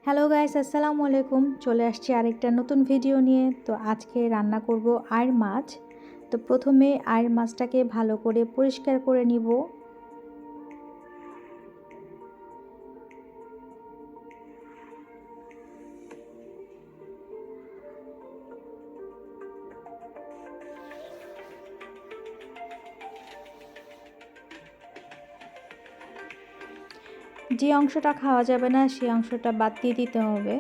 Hello guys, আসসালামু আলাইকুম। চলে আসছি আরেকটা নতুন ভিডিও নিয়ে। তো আজকে রান্না করব আইড় মাছ। তো প্রথমে আইড় মাছটাকে ভালো করে পরিষ্কার করে নিব। যে অংশটা খাওয়া যাবে না সেই অংশটা বাদ দিয়ে দিতে হবে।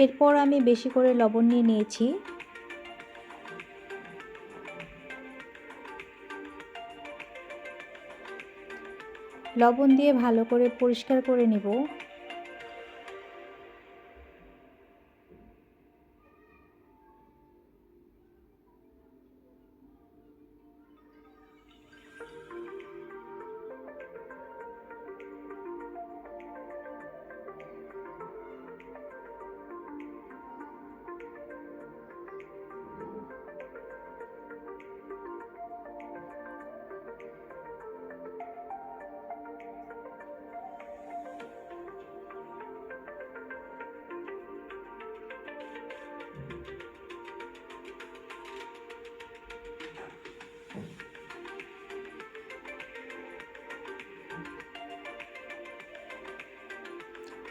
এরপর আমি বেশি করে লবণ নিয়ে নিয়েছি। লবণ দিয়ে ভালো করে পরিষ্কার করে নিব।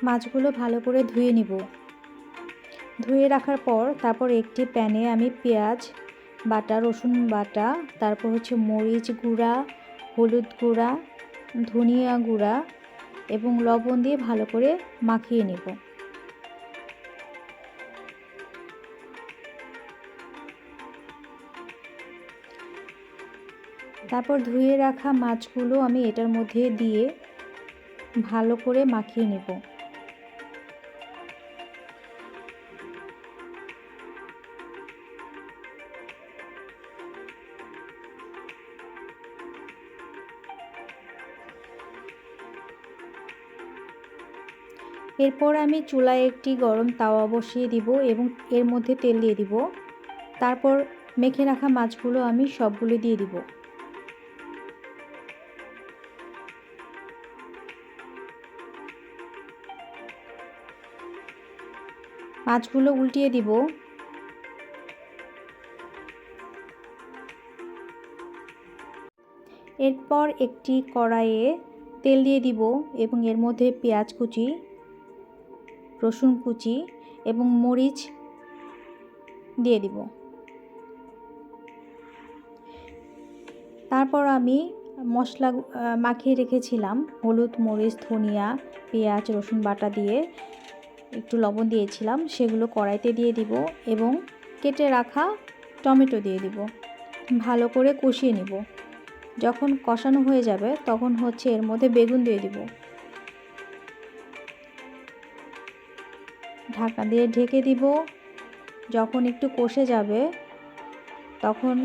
মাছগুলো ভালো করে ধুয়ে নিব। ধুয়ে রাখার পর তারপর একটি প্যানে আমি পেঁয়াজ বাটা, রসুন বাটা, তারপর মরিচ গুঁড়া, হলুদ গুঁড়া, ধনিয়া গুঁড়া এবং লবণ দিয়ে ভালো করে মাখিয়ে নেব। তারপর ধুয়ে রাখা মাছগুলো আমি এটার মধ্যে দিয়ে ভালো করে মাখিয়ে নেব। এরপর আমি চুলায় একটি গরম তাওয়া বসিয়ে দিব এবং এর মধ্যে তেল দিয়ে দিব। তারপর মেখে রাখা মাছগুলো আমি সবগুলো দিয়ে দিব। মাছগুলো উল্টিয়ে দিব। এরপর একটি কড়াইয়ে তেল দিয়ে দিব এবং এর মধ্যে পেঁয়াজ কুচি, রসুন কুচি এবং মরিচ দিয়ে দিব। তারপর আমি মশলা মাখিয়ে রেখেছিলাম, হলুদ, মরিচ, ধনিয়া, পেঁয়াজ, রসুন বাটা দিয়ে একটু লবণ দিয়েছিলাম, সেগুলো কড়াইতে দিয়ে দিব এবং কেটে রাখা টমেটো দিয়ে দিব। ভালো করে কষিয়ে নিব। যখন কষানো হয়ে যাবে তখন এর মধ্যে বেগুন দিয়ে দিব। ঢাকা দিয়ে ঢেকে দিব। যখন একটু কষে যাবে তখন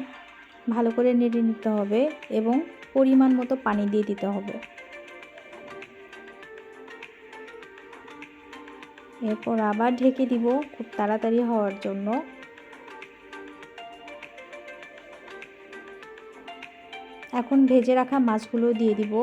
ভালো করে নেড়ে নিতে হবে এবং পরিমাণ মতো পানি দিয়ে দিতে হবে। এরপর আবার ঢেকে দিব খুব তাড়াতাড়ি হওয়ার জন্য। এখন ভেজে রাখা মাছগুলো দিয়ে দিব।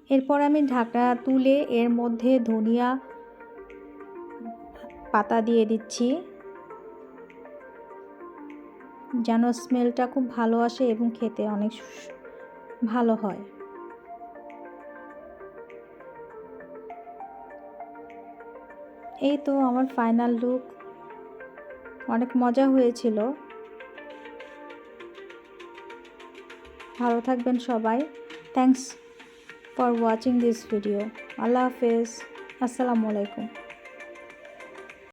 এরপর আমি ঢাকনা তুলে এর মধ্যে ধনিয়া পাতা দিয়ে দিচ্ছি যেন স্মেলটা খুব ভালো আসে এবং খেতে অনেক ভালো হয়। এই তো আমার ফাইনাল লুক। অনেক মজা হয়েছিল। ভালো থাকবেন সবাই। Thanks for watching this video. আল্লাহ হাফেজ। আসসালামু আলাইকুম।